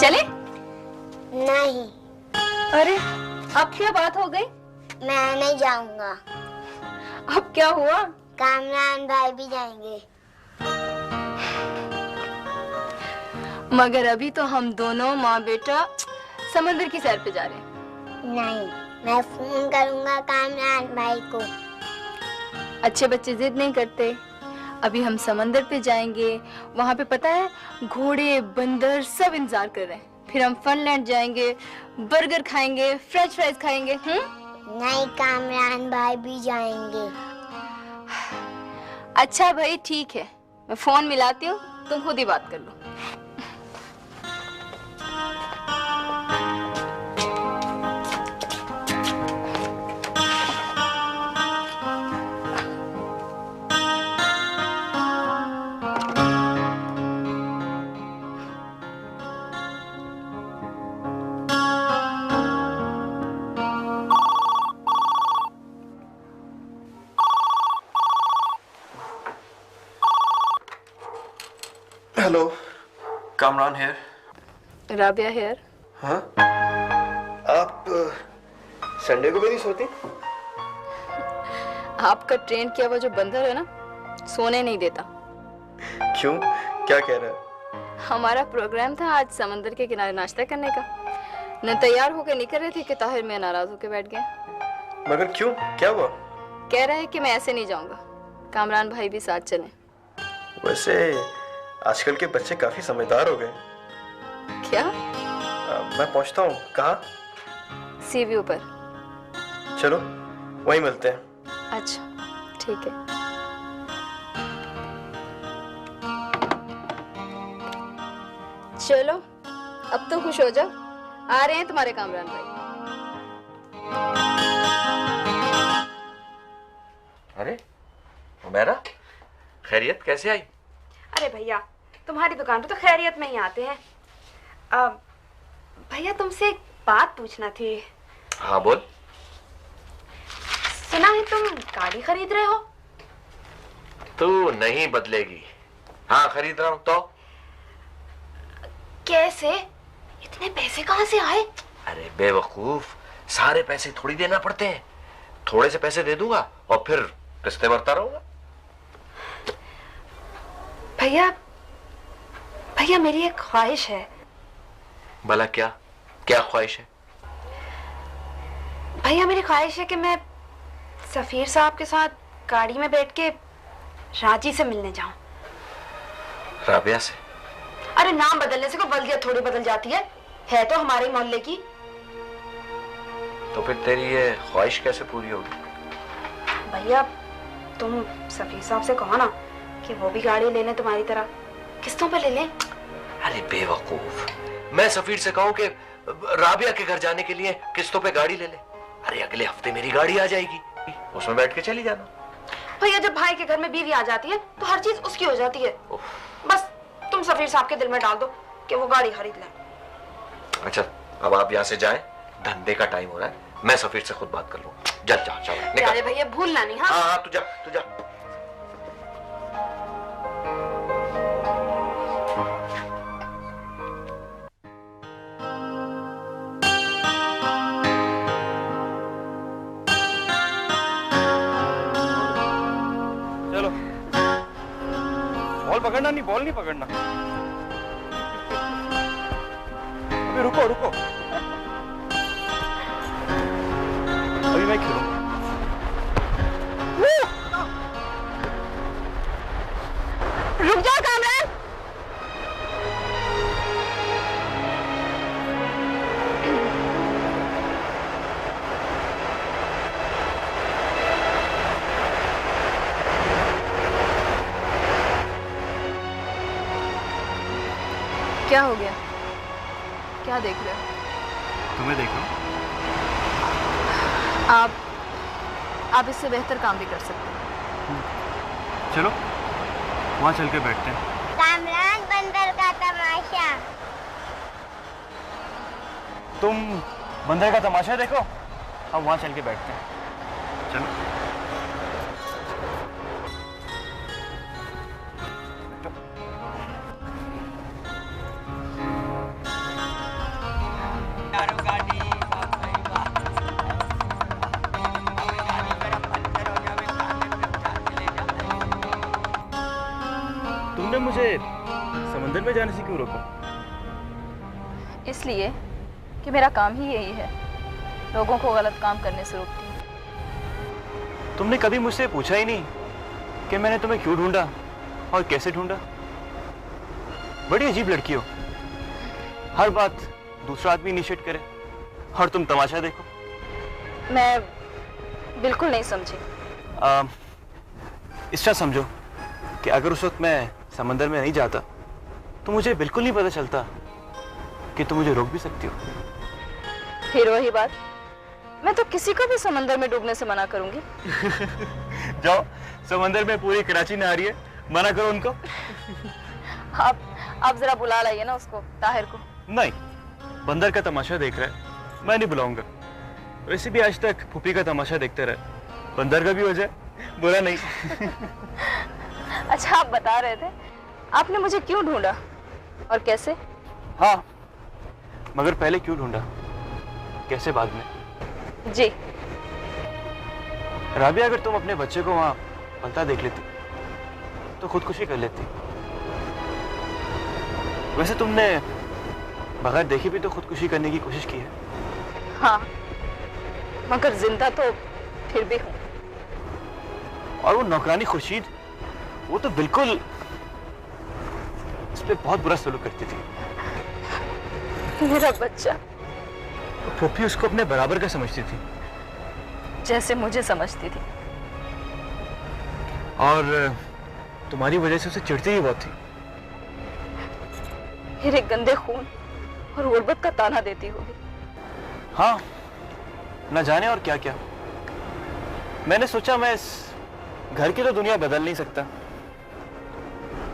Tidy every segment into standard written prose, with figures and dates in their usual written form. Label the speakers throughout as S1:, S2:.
S1: चले?
S2: नहीं।
S1: अरे अब क्या बात हो गई?
S2: मैं नहीं जाऊंगा।
S1: अब क्या हुआ?
S2: कामरान भाई भी जाएंगे।
S1: मगर अभी तो हम दोनों माँ बेटा समंदर की सैर पे जा रहे हैं।
S2: नहीं, मैं फोन करूंगा कामरान भाई को।
S1: अच्छे बच्चे जिद नहीं करते। अभी हम समंदर पे जाएंगे, वहाँ पे पता है घोड़े बंदर सब इंतजार कर रहे हैं। फिर हम फनलैंड जाएंगे, बर्गर खाएंगे, फ्रेंच फ्राइज खाएंगे।
S2: नहीं, कामरान भाई भी जाएंगे।
S1: अच्छा भाई ठीक है, मैं फोन मिलाती हूँ, तुम खुद ही बात कर लो।
S3: Hello, Kamran here.
S1: Rabia here.
S3: हाँ, आप संडे को भी नहीं सोती?
S1: आपका ट्रेन किया हुआ जो बंदर है ना, सोने नहीं देता।
S3: क्यों, क्या कह रहा है?
S1: हमारा प्रोग्राम था आज समंदर के किनारे नाश्ता करने का। न तैयार होकर निकल रहे थे कि ताहिर में नाराज होकर बैठ गया।
S3: मगर क्यों, क्या हुआ?
S1: कह रहा है कि मैं ऐसे नहीं जाऊंगा, कामरान भाई भी साथ चलें।
S3: वैसे आजकल के बच्चे काफी समझदार हो गए।
S1: क्या?
S3: मैं पहुंचता हूँ। कहाँ?
S1: सी व्यू पर।
S3: चलो वहीं मिलते हैं।
S1: अच्छा ठीक है। चलो अब तो खुश हो जाओ, आ रहे हैं तुम्हारे कामरान भाई।
S4: अरे उमेरा, खैरियत, कैसे आई?
S5: अरे भैया, तुम्हारी दुकान पे तो खैरियत में ही आते हैं। भैया तुमसे एक बात पूछना थी।
S4: हाँ बोल।
S5: सुना है तुम गाड़ी खरीद रहे हो?
S4: तू नहीं बदलेगी। हाँ खरीद रहा हूँ। तो
S5: कैसे? इतने पैसे कहाँ से आए?
S4: अरे बेवकूफ, सारे पैसे थोड़ी देना पड़ते हैं। थोड़े से पैसे दे दूंगा और फिर किस्तें भरता रहूंगा।
S5: भैया भैया मेरी एक ख्वाहिश है।
S4: भला क्या? क्या ख्वाहिश है?
S5: भैया मेरी ख्वाहिश है कि मैं सफीर साहब के साथ गाड़ी में बैठ के रांची से मिलने जाऊं।
S4: राबिया से?
S5: अरे नाम बदलने से कोई बल्दियत थोड़ी बदल जाती है तो हमारे मोहल्ले की।
S4: तो फिर तेरी ये ख्वाहिश कैसे पूरी होगी?
S5: भैया तुम सफीर साहब से कहो ना कि वो भी गाड़ी ले लें तुम्हारी तरह, किस्तों पे ले लें।
S4: अरे बेवकूफ, मैं सफीर से कहूं कि राबिया के घर जाने के लिए किस्तों पे गाड़ी ले ले। अरे अगले हफ्ते मेरी गाड़ी आ जाएगी, उसमें बैठ के चली जाना।
S5: भैया जब भाई के घर में बीवी आ जाती है तो हर चीज उसकी हो जाती है। बस तुम सफीर साहब के दिल में डाल दो कि वो गाड़ी खरीद लें।
S4: अच्छा अब आप यहाँ से जाएं, धंधे का टाइम हो रहा है, मैं सफीर से खुद बात कर लूँ। जा जा चलो निकल।
S5: अरे भैया भूलना नहीं। हाँ
S4: हाँ तू जा तू जा।
S3: चलो, बॉल पकड़ना नहीं, बॉल नहीं पकड़ना। अभी रुको रुको, अभी मैं खेलूं।
S5: रुक जाओ कामरान।
S1: क्या हो गया? क्या देख रहे हो?
S3: तुम्हें देख लो।
S1: आप इससे बेहतर काम भी कर सकते हैं।
S3: चलो वहाँ चल के बैठते हैं।
S2: कामरान बंदर का तमाशा।
S3: तुम बंदर का तमाशा देखो, हम वहाँ चल के बैठते हैं। चलो। तुमने मुझे समंदर में जाने से क्यों रोका?
S1: इसलिए कि मेरा काम ही यही है, लोगों को गलत काम करने से रोकती हूँ।
S3: तुमने कभी मुझसे पूछा ही नहीं कि मैंने तुम्हें क्यों ढूंढा और कैसे ढूंढा। बड़ी अजीब लड़की हो, हर बात दूसरा आदमी इनिशिएट करे और तुम तमाशा देखो।
S1: मैं बिल्कुल नहीं समझी।
S3: इस तरह समझो कि अगर उस वक्त मैं समंदर में नहीं जाता तो मुझे बिल्कुल नहीं पता चलता कि तुम मुझे रोक भी सकती हो।
S1: फिर वही बात, मैं तो किसी को भी समंदर में डूबने से मना करूंगी।
S3: जाओ, समंदर में पूरी कराची नहा रही है, मना करो उनको।
S1: आप जरा बुला लाइए ना उसको, ताहिर को।
S3: नहीं, बंदर का तमाशा देख रहा है, मैं नहीं बुलाऊंगा। वैसे भी आज तक फूफी का तमाशा देखते रहे, बंदर का भी हो जाए, बुरा नहीं।
S1: अच्छा, आप बता रहे थे आपने मुझे क्यों ढूंढा और कैसे?
S3: हाँ, मगर पहले क्यों ढूंढा, कैसे बाद में।
S1: जी।
S3: राबिया, अगर तुम अपने बच्चे को वहां पलता देख लेती तो खुदकुशी कर लेती। वैसे तुमने बगैर देखे भी तो खुदकुशी करने की कोशिश की है।
S1: हाँ, मगर जिंदा तो फिर भी हूँ।
S3: और वो नौकरानी खुर्शीद, वो तो बिल्कुल इस पे बहुत बुरा सलूक करती थी।
S1: मेरा बच्चा।
S3: फूफी उसको अपने बराबर का समझती थी,
S1: जैसे मुझे समझती थी।
S3: और तुम्हारी वजह से उसे चिढ़ती ही बहुत थी।
S1: मेरे गंदे खून और गुर्बत का ताना देती होगी।
S3: हाँ, न जाने और क्या क्या। मैंने सोचा मैं इस घर की तो दुनिया बदल नहीं सकता,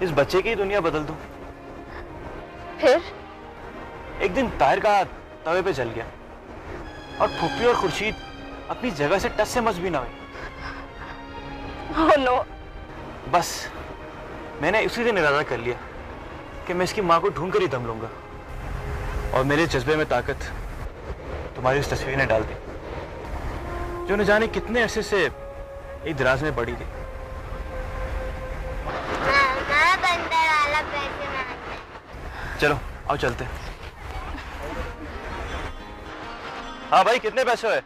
S3: इस बच्चे की दुनिया बदल दूं।
S1: फिर
S3: एक दिन ताहिर का हाथ तवे पे जल गया और फूफी और खुर्शीद अपनी जगह से टस से मस भी ना हुई।
S1: Oh no.
S3: बस मैंने उसी दिन इरादा कर लिया कि मैं इसकी माँ को ढूंढ कर ही दम लूंगा, और मेरे जज्बे में ताकत तुम्हारी उस तस्वीर ने डाल दी, जो न जाने कितने अरसे से एक दराज में पड़ी थी।
S2: बंदर वाला पैसे मांगता है।
S3: चलो आओ चलते हैं। हाँ भाई, कितने पैसे है?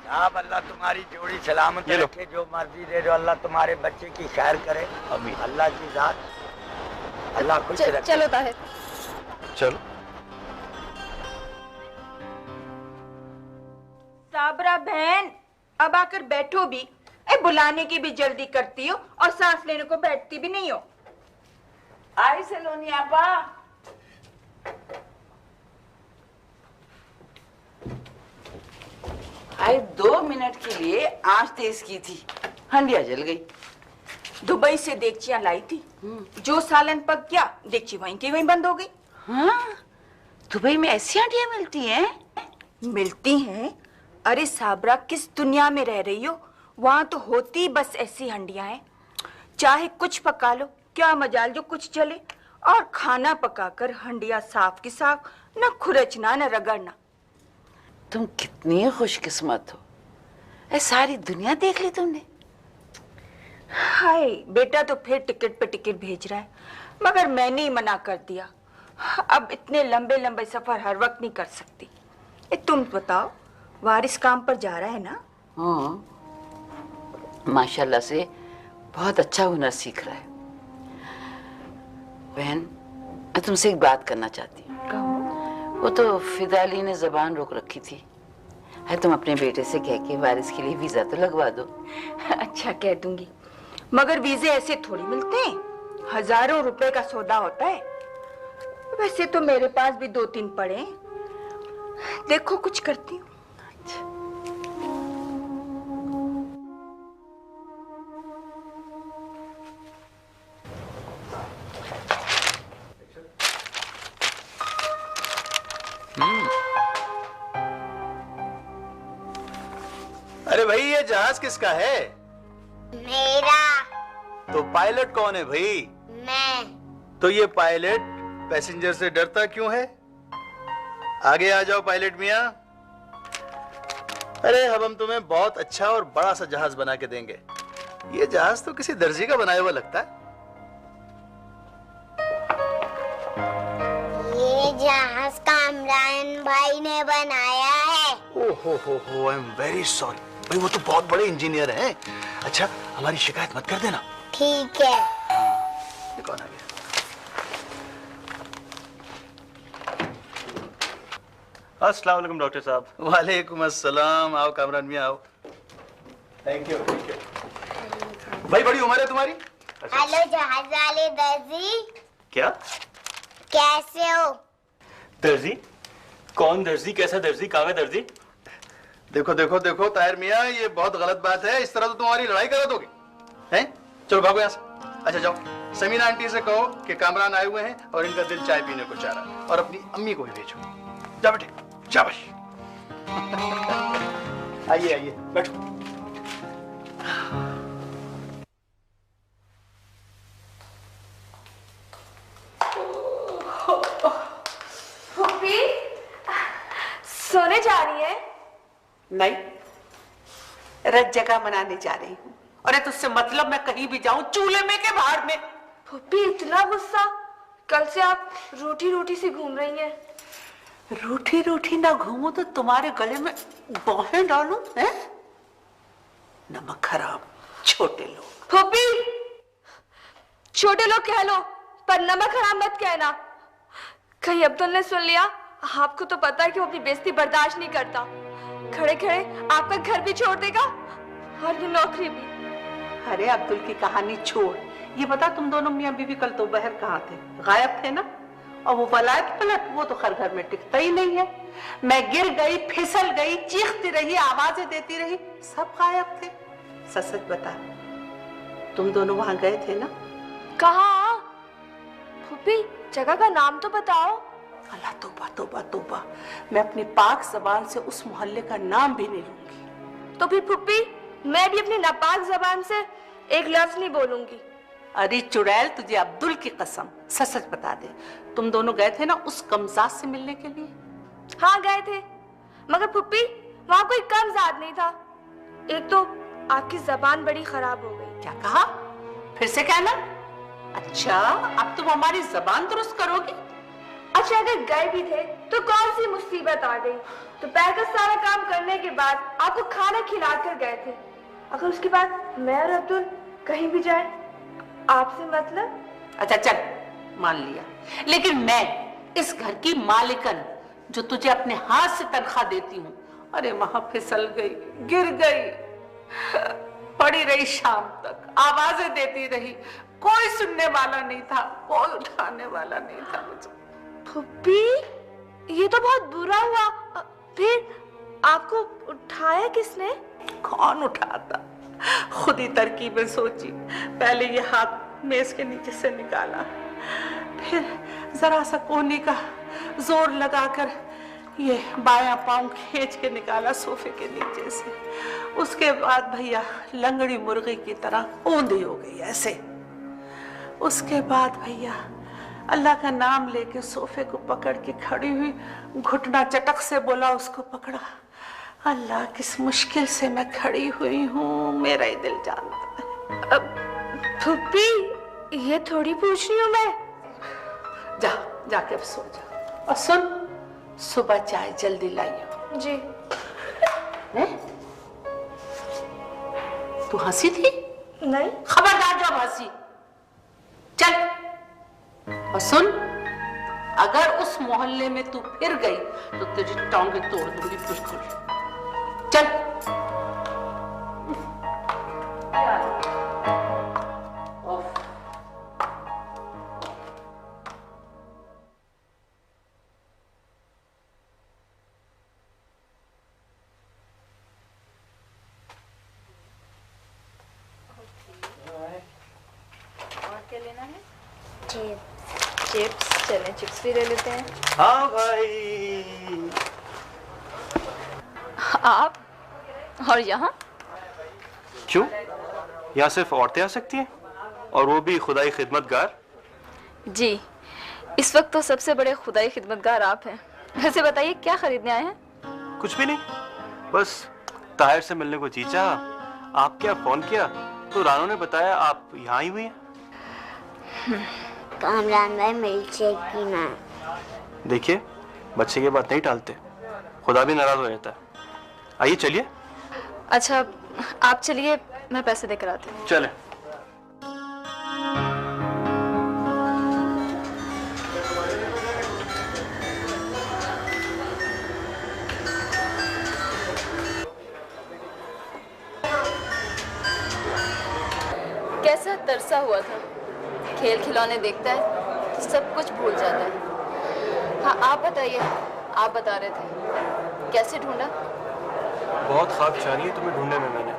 S6: साहब, अल्लाह तुम्हारी जोड़ी सलामत
S3: ये लो।
S6: रखे, जो मर्जी दे दो, अल्लाह तुम्हारे बच्चे की खैर करे।
S3: अमीन।
S6: अल्लाह की जात, अल्लाह खुश रखे।
S1: चलो ताहिर।
S3: चलो।
S7: साबरा बहन, अब आकर बैठो भी। बुलाने की भी जल्दी करती हो और सांस लेने को बैठती भी नहीं हो।
S8: आई सलोनी आपा। आई 2 मिनट के लिए आंच तेज की थी, हंडिया जल गई।
S7: दुबई से देगचियां लाई थी, जो सालन पक गया देगची वहीं की वहीं बंद हो गई।
S8: हाँ, दुबई में ऐसी हंडिया मिलती हैं?
S7: मिलती हैं? अरे साबरा, किस दुनिया में रह रही हो? वहां तो होती बस ऐसी हंडियां हैं। चाहे कुछ पका लो, क्या मजाल जो कुछ चले। और खाना पकाकर हंडिया साफ की साफ, न खुरचना न रगड़ना।
S8: तुम कितनी खुशकिस्मत हो, ऐ सारी दुनिया देख ली तुमने।
S7: हाय, बेटा तो फिर टिकट पे टिकट भेज रहा है, मगर मैंने ही मना कर दिया। अब इतने लंबे लंबे सफर हर वक्त नहीं कर सकती। तुम बताओ, वारिस काम पर जा रहा है ना?
S8: हाँ, माशाल्लाह से बहुत अच्छा हुनर सीख रहा है। बहन, मैं तुमसे एक बात करना चाहती हूँ।
S7: कहो।
S8: वो तो फिदा अली ने जबान रोक रखी थी, है तुम अपने बेटे से कह के वारिस के लिए वीजा तो लगवा दो।
S7: अच्छा, कह दूंगी, मगर वीजे ऐसे थोड़ी मिलते हैं, हजारों रुपए का सौदा होता है। वैसे तो मेरे पास भी 2-3 पड़े हैं, देखो कुछ करती हूँ।
S9: अरे भाई, ये जहाज किसका है?
S2: मेरा।
S9: तो पायलट कौन है भाई?
S2: मैं।
S9: तो ये पायलट पैसेंजर से डरता क्यों है? आगे आ जाओ पायलट मियां। अरे अब हम तुम्हें बहुत अच्छा और बड़ा सा जहाज बना के देंगे। ये जहाज तो किसी दर्जी का बनाया हुआ लगता है।
S2: जहाज कामरान भाई ने बनाया है।
S9: ओहो, आई एम वेरी सॉरी भाई, वो तो बहुत बड़े इंजीनियर हैं। अच्छा, हमारी शिकायत मत कर देना।
S2: ठीक है।
S9: ये कौन आ गया?
S3: अस्सलाम वालेकुम डॉक्टर साहब।
S9: वालेकुम अस्सलाम। आओ कामरान मियां, आओ। Thank you. भाई बड़ी उम्र है तुम्हारी?
S2: हेलो जहाज वाले दर्जी,
S3: क्या?
S2: कैसे हो?
S3: दर्जी? कौन दर्जी? कैसा दर्जी? कावे दर्जी?
S9: देखो देखो देखो ताहिर मियां, ये बहुत गलत बात है। इस तरह तो तुम्हारी लड़ाई करा दोगे हैं? चलो भागो यहाँ से। अच्छा जाओ, समीना आंटी से कहो कि कामरान आए हुए हैं और इनका दिल चाय पीने को चाह रहा है, और अपनी अम्मी को भी भेजो। जा बेटे, शाबाश। आइए आइए, बैठो।
S5: सोने जा रही है?
S10: नहीं, रत जगह मनाने जा रही हूँ। अरे तुझसे मतलब मैं कहीं भी जाऊं, चूल्हे में के बाहर में।
S5: फुप्पी इतना गुस्सा? कल से आप रूठी रूठी सी घूम रही हैं।
S10: रूठी रूठी ना घूमू तो तुम्हारे गले में बाहें डालूं? हैं? नमक खराब छोटे लोग।
S5: फुप्पी, छोटे लोग कह लो पर नमक खराब मत कहना। कहीं अब्दुल ने सुन लिया? आपको तो पता है कि वो अपनी बेइज्जती बर्दाश्त नहीं करता। खड़े खड़े आपका घर भी छोड़ देगा और ये नौकरी भी।
S10: अरे अब्दुल की कहानी छोड़, ये बता तुम दोनों मियां बीवी कल दोपहर कहाँ थे? गायब थे ना? और वो वलायत पलट, वो तो खर घर में टिकता ही नहीं है। मैं गिर गई, फिसल गई, चीखती रही, आवाजें देती रही, सब गायब थे। सच सच बता, तुम दोनों वहां गए थे ना?
S5: कहाँ? फुप्पी जगह का नाम तो बताओ।
S10: अल्लाह, तौबा तौबा तौबा, मैं अपनी पाक ज़बान से उस मोहल्ले का नाम भी नहीं लूंगी।
S5: तो फिर फुप्पी मैं भी अपनी नापाक जबान से एक लफ्ज नहीं बोलूंगी।
S10: अरे चुड़ैल, तुझे अब्दुल की कसम, सच सच बता दे, तुम दोनों गए थे ना उस कमजात से मिलने के लिए?
S5: हाँ गए थे, मगर फुप्पी वहाँ कोई कमजात नहीं था। एक तो आपकी जबान बड़ी खराब हो गई।
S10: क्या कहा? फिर से कहना। अच्छा, अब तुम हमारी जबान दुरुस्त करोगी?
S5: अच्छा, अगर गए भी थे तो कौन सी मुसीबत आ गई? दोपहर का सारा काम करने के बाद आपको खाना खिला कर गए थे। अगर उसके बाद मैं और अब्दुल कहीं भी जाए, आपसे मतलब?
S10: अच्छा चल, मान लिया, लेकिन मैं इस घर की मालिकन जो तुझे अपने हाथ से तनख्वाह देती हूँ, अरे वहां फिसल गई, गिर गई, पड़ी रही शाम तक, आवाजें देती रही, कोई सुनने वाला नहीं था, कोई उठाने वाला नहीं था मुझे।
S5: फुप्पी ये तो बहुत बुरा हुआ। फिर आपको उठाया किसने?
S10: कौन उठाता, खुद ही तरकीबें सोची। पहले ये हाथ मेज के नीचे से निकाला, फिर जरा सा कोहनी का जोर लगाकर ये बायां पांव खींच के निकाला सोफे के नीचे से। उसके बाद भैया लंगड़ी मुर्गी की तरह ऊंधी हो गई ऐसे। उसके बाद भैया अल्लाह का नाम लेके सोफे को पकड़ के खड़ी हुई, घुटना चटक से बोला, उसको पकड़ा। अल्लाह, किस मुश्किल से मैं खड़ी हुई हूँ, मेरा ही दिल जानता है।
S5: फुप्पी ये थोड़ी पूछ रही हूँ मैं।
S10: जा जाके अब सो जा, और सुन, सुबह चाय जल्दी लाइयो।
S5: जी।
S10: तू हंसी थी?
S5: नहीं।
S10: खबरदार जब हंसी। चल, और सुन, अगर उस मोहल्ले में तू फिर गई तो तेरी टांगे तोड़ दूंगी बिल्कुल। चल।
S1: और क्या लेना है?
S2: चिप्स।
S1: चिप्स, चलें चिप्स भी ले लेते हैं।
S3: हाँ भाई।
S1: आप और यहाँ?
S3: क्यों? यहाँ सिर्फ औरतें आ सकती हैं, और वो भी खुदाई खिदमतगार?
S1: जी, इस वक्त तो सबसे बड़े खुदाई खिदमतगार आप हैं। वैसे बताइए क्या खरीदने आए हैं?
S3: कुछ भी नहीं, बस ताहिर से मिलने को जी चाहा। आप क्या फोन किया तो रानो ने बताया आप यहाँ ही हुई हैं।
S2: कामरान भाई मिल्क शेक पीना।
S3: देखिए, बच्चे की बात नहीं टालते, खुदा भी नाराज हो जाता है। आइए चलिए।
S1: अच्छा आप चलिए, मैं पैसे देकर आती हूँ।
S3: चले।
S1: कैसा तरसा हुआ था, खेल खिलौने देखता है तो सब कुछ भूल जाता है। हाँ आप बताइए, आप बता रहे थे कैसे ढूंढा?
S3: बहुत ख्वाब चाह रही है तुम्हें ढूंढने में। मैंने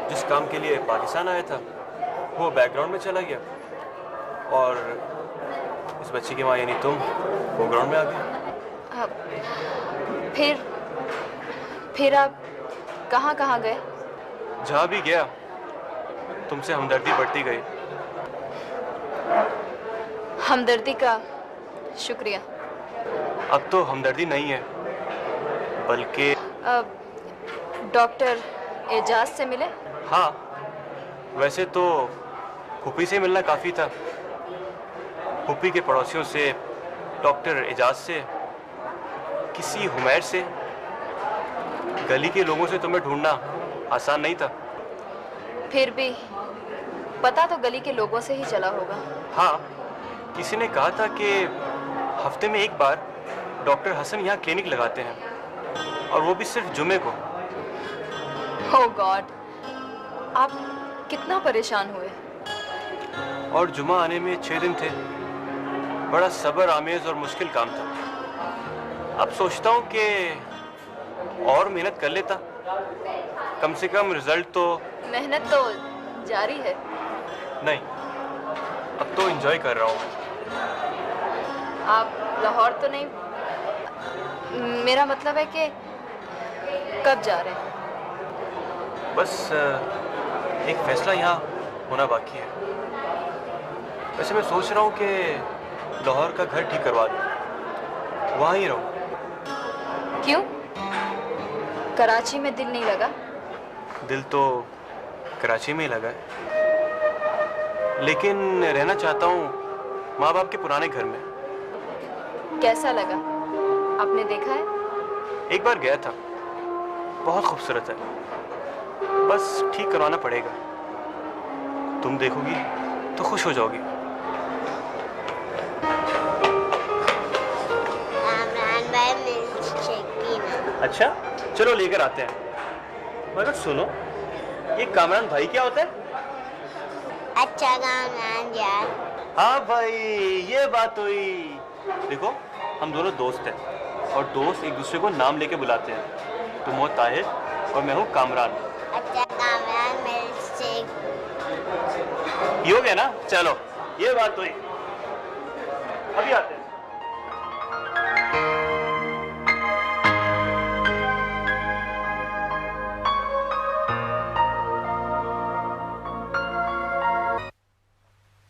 S3: जिस काम के लिए पाकिस्तान आया था वो बैकग्राउंड में चला गया, और इस बच्चे की माँ यानी तुम फोरग्राउंड में आ गए।
S1: फिर आप कहाँ कहाँ गए?
S3: जहाँ भी गया तुमसे हमदर्दी बढ़ती गई।
S1: हमदर्दी का शुक्रिया।
S3: अब तो हमदर्दी नहीं है, बल्कि
S1: डॉक्टर एजाज से मिले?
S3: हाँ, वैसे तो फूफी से मिलना काफ़ी था। फूफी के पड़ोसियों से, डॉक्टर एजाज से, किसी हुमैर से, गली के लोगों से तुम्हें ढूंढना आसान नहीं था।
S1: फिर भी पता तो गली के लोगों से ही चला होगा।
S3: हाँ, किसी ने कहा था कि हफ्ते में एक बार डॉक्टर हसन यहाँ क्लिनिक लगाते हैं, और वो भी सिर्फ जुमे को।
S1: ओह गॉड, आप कितना परेशान हुए।
S3: और जुमा आने में 6 दिन थे। बड़ा सब्र आमेज और मुश्किल काम था। अब सोचता हूँ कि और मेहनत कर लेता, कम से कम रिजल्ट तो।
S1: मेहनत तो जारी है।
S3: नहीं, अब तो एंजॉय कर रहा हूँ।
S1: आप लाहौर तो नहीं, मेरा मतलब है कि कब जा रहे हैं?
S3: बस एक फैसला यहाँ होना बाकी है। वैसे मैं सोच रहा हूँ कि लाहौर का घर ठीक करवा दूँ, वहाँ ही रहूँ।
S1: क्यों? कराची में दिल नहीं लगा?
S3: दिल तो कराची में ही लगा है, लेकिन रहना चाहता हूँ माँ बाप के पुराने घर में।
S1: कैसा लगा? आपने देखा है?
S3: एक बार गया था, बहुत खूबसूरत है, बस ठीक करवाना पड़ेगा। तुम देखोगी तो खुश हो जाओगी।
S2: कामरान भाई मिल्क शेक पीना।
S3: अच्छा चलो लेकर आते हैं। मगर सुनो, ये कामरान भाई क्या होता है?
S2: अच्छा कामरान यार।
S3: हाँ भाई, ये बात हुई। देखो, हम दोनों दोस्त हैं, और दोस्त एक दूसरे को नाम लेके बुलाते हैं। तुम हो ताहिर और मैं हूँ कामरान।
S2: अच्छा कामरान मिल्क शेक।
S3: ये हो गया ना? चलो, ये बात हुई। अभी आते हैं।